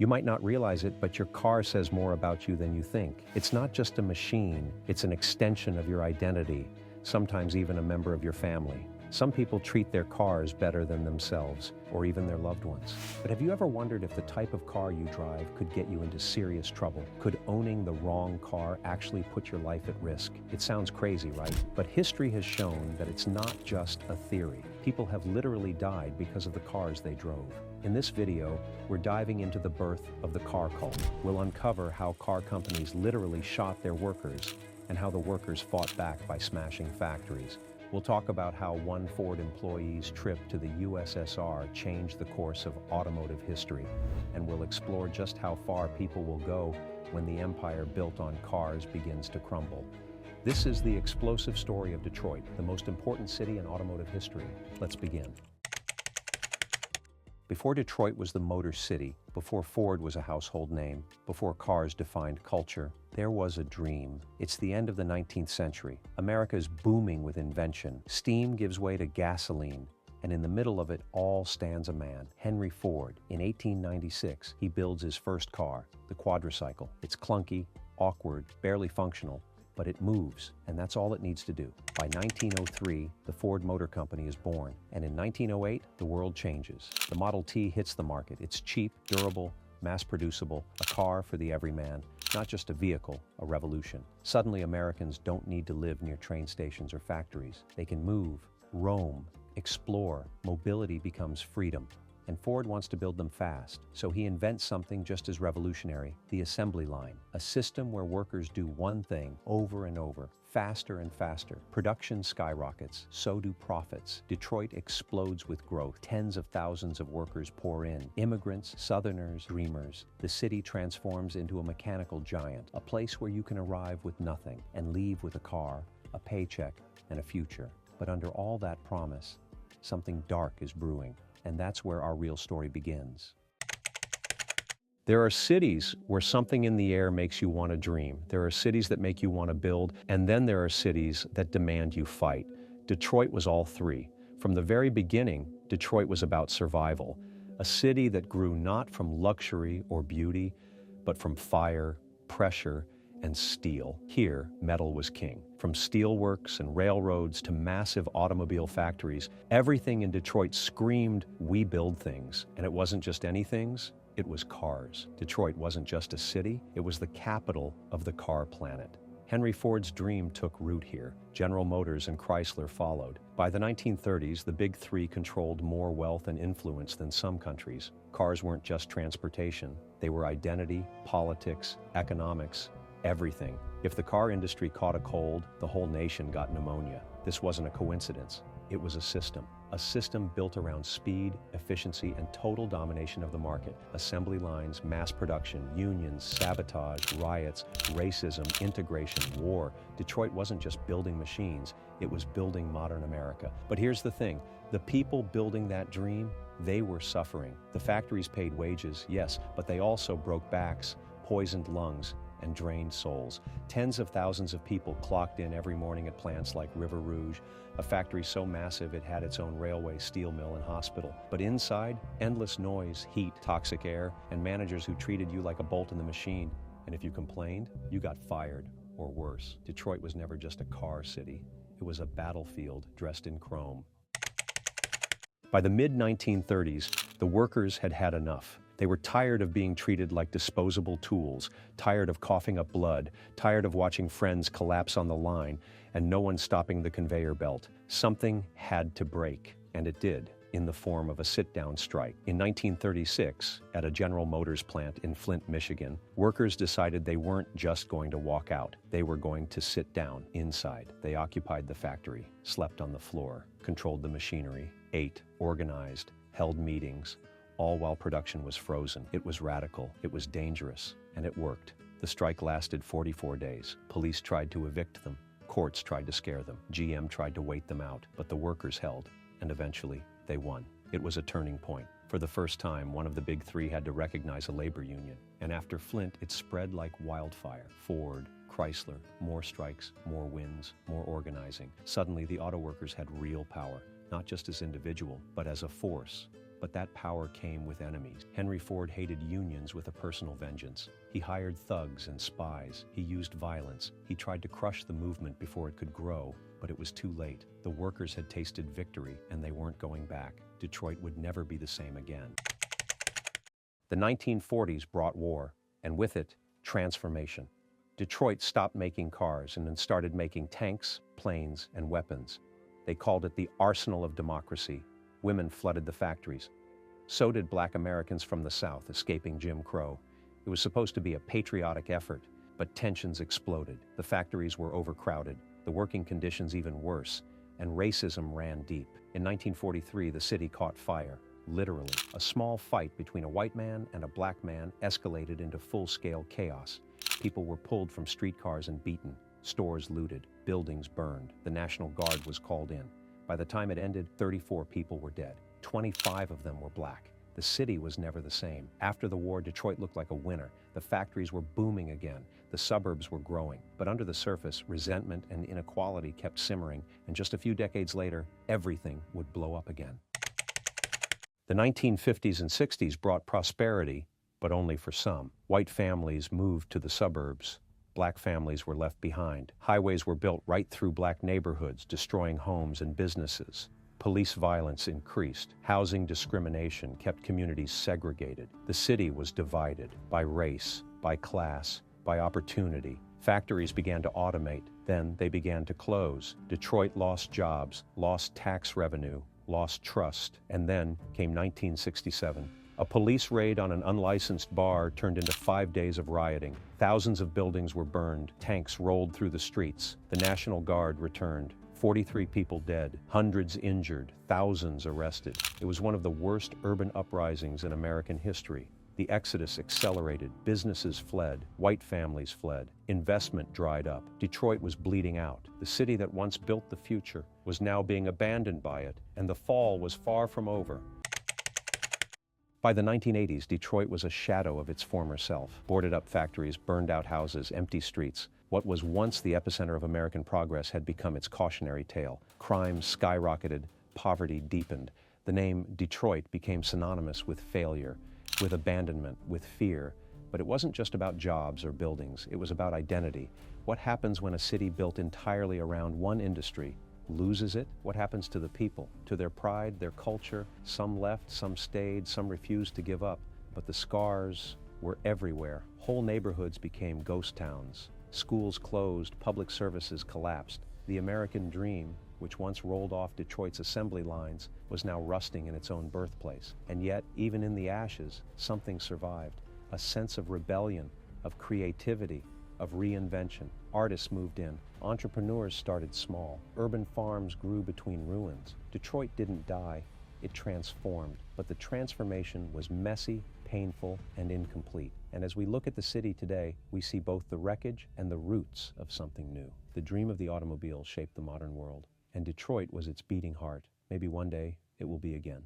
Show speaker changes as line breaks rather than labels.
You might not realize it, but your car says more about you than you think. It's not just a machine, it's an extension of your identity, sometimes even a member of your family. Some people treat their cars better than themselves, or even their loved ones. But have you ever wondered if the type of car you drive could get you into serious trouble? Could owning the wrong car actually put your life at risk? It sounds crazy, right? But history has shown that it's not just a theory. People have literally died because of the cars they drove. In this video, we're diving into the birth of the car cult. We'll uncover how car companies literally shot their workers and how the workers fought back by smashing factories. We'll talk about how one Ford employee's trip to the USSR changed the course of automotive history, and we'll explore just how far people will go when the empire built on cars begins to crumble. This is the explosive story of Detroit, the most important city in automotive history. Let's begin. Before Detroit was the Motor City, before Ford was a household name, before cars defined culture, there was a dream. It's the end of the 19th century. America is booming with invention. Steam gives way to gasoline, and in the middle of it all stands a man, Henry Ford. In 1896, he builds his first car, the quadricycle. It's clunky, awkward, barely functional, but it moves, and that's all it needs to do. By 1903, the Ford Motor Company is born, and in 1908, the world changes. The Model T hits the market. It's cheap, durable, mass-producible, a car for the everyman, not just a vehicle, a revolution. Suddenly, Americans don't need to live near train stations or factories. They can move, roam, explore. Mobility becomes freedom. And Ford wants to build them fast, so he invents something just as revolutionary, the assembly line, a system where workers do one thing over and over, faster and faster. Production skyrockets, so do profits. Detroit explodes with growth. Tens of thousands of workers pour in. Immigrants, Southerners, dreamers. The city transforms into a mechanical giant, a place where you can arrive with nothing and leave with a car, a paycheck, and a future. But under all that promise, something dark is brewing. And that's where our real story begins. There are cities where something in the air makes you want to dream. There are cities that make you want to build, and then there are cities that demand you fight. Detroit was all three. From the very beginning, Detroit was about survival. A city that grew not from luxury or beauty, but from fire, pressure, and steel. Here, metal was king. From steelworks and railroads to massive automobile factories, everything in Detroit screamed, "We build things." And it wasn't just any things, it was cars. Detroit wasn't just a city, it was the capital of the car planet. Henry Ford's dream took root here. General Motors and Chrysler followed. By the 1930s, the big three controlled more wealth and influence than some countries. Cars weren't just transportation, they were identity, politics, economics, everything. If the car industry caught a cold, the whole nation got pneumonia. This wasn't a coincidence. It was a system built around speed, efficiency, and total domination of the market. Assembly lines, mass production, unions, sabotage, riots, racism, integration, war. Detroit wasn't just building machines, it was building modern America. But here's the thing, the people building that dream, they were suffering. The factories paid wages, yes, but they also broke backs, poisoned lungs, and drained souls. Tens of thousands of people clocked in every morning at plants like River Rouge, a factory so massive it had its own railway, steel mill, and hospital. But inside, endless noise, heat, toxic air, and managers who treated you like a bolt in the machine. And if you complained, you got fired, or worse. Detroit was never just a car city. It was a battlefield dressed in chrome. By the mid-1930s, the workers had had enough. They were tired of being treated like disposable tools, tired of coughing up blood, tired of watching friends collapse on the line, and no one stopping the conveyor belt. Something had to break, and it did, in the form of a sit-down strike. In 1936, at a General Motors plant in Flint, Michigan, workers decided they weren't just going to walk out. They were going to sit down inside. They occupied the factory, slept on the floor, controlled the machinery, ate, organized, held meetings, all while production was frozen. It was radical, it was dangerous, and it worked. The strike lasted 44 days. Police tried to evict them. Courts tried to scare them. GM tried to wait them out, but the workers held, and eventually they won. It was a turning point. For the first time, one of the big three had to recognize a labor union. And after Flint, it spread like wildfire. Ford, Chrysler, more strikes, more wins, more organizing. Suddenly, the auto workers had real power, not just as individual, but as a force. But that power came with enemies. Henry Ford hated unions with a personal vengeance. He hired thugs and spies. He used violence. He tried to crush the movement before it could grow, but it was too late. The workers had tasted victory, and they weren't going back. Detroit would never be the same again. The 1940s brought war, and with it, transformation. Detroit stopped making cars and then started making tanks, planes, and weapons. They called it the arsenal of democracy. Women flooded the factories. So did Black Americans from the South, escaping Jim Crow. It was supposed to be a patriotic effort, but tensions exploded. The factories were overcrowded, the working conditions even worse, and racism ran deep. In 1943, the city caught fire. Literally, a small fight between a white man and a black man escalated into full-scale chaos. People were pulled from streetcars and beaten. Stores looted. Buildings burned. The National Guard was called in. By the time it ended, 34 people were dead. 25 of them were black. The city was never the same. After the war, Detroit looked like a winner. The factories were booming again. The suburbs were growing. But under the surface, resentment and inequality kept simmering, and just a few decades later, everything would blow up again. The 1950s and 60s brought prosperity, but only for some. White families moved to the suburbs. Black families were left behind. Highways were built right through black neighborhoods, destroying homes and businesses. Police violence increased. Housing discrimination kept communities segregated. The city was divided by race, by class, by opportunity. Factories began to automate. Then they began to close. Detroit lost jobs, lost tax revenue, lost trust. And then came 1967. A police raid on an unlicensed bar turned into 5 days of rioting. Thousands of buildings were burned. Tanks rolled through the streets. The National Guard returned. 43 people dead, hundreds injured, thousands arrested. It was one of the worst urban uprisings in American history. The exodus accelerated. Businesses fled. White families fled. Investment dried up. Detroit was bleeding out. The city that once built the future was now being abandoned by it, and the fall was far from over. By the 1980s, Detroit was a shadow of its former self. Boarded up factories, burned out houses, empty streets. What was once the epicenter of American progress had become its cautionary tale. Crime skyrocketed, poverty deepened. The name Detroit became synonymous with failure, with abandonment, with fear. But it wasn't just about jobs or buildings, it was about identity. What happens when a city built entirely around one industry loses it? What happens to the people, to their pride, their culture? Some left, some stayed, some refused to give up. But the scars were everywhere. Whole neighborhoods became ghost towns. Schools closed, public services collapsed. The American dream, which once rolled off Detroit's assembly lines, was now rusting in its own birthplace. And yet, even in the ashes, something survived. A sense of rebellion, of creativity, of reinvention. Artists moved in. Entrepreneurs started small. Urban farms grew between ruins. Detroit didn't die, it transformed. But the transformation was messy, painful, and incomplete. And as we look at the city today, we see both the wreckage and the roots of something new. The dream of the automobile shaped the modern world, and Detroit was its beating heart. Maybe one day it will be again.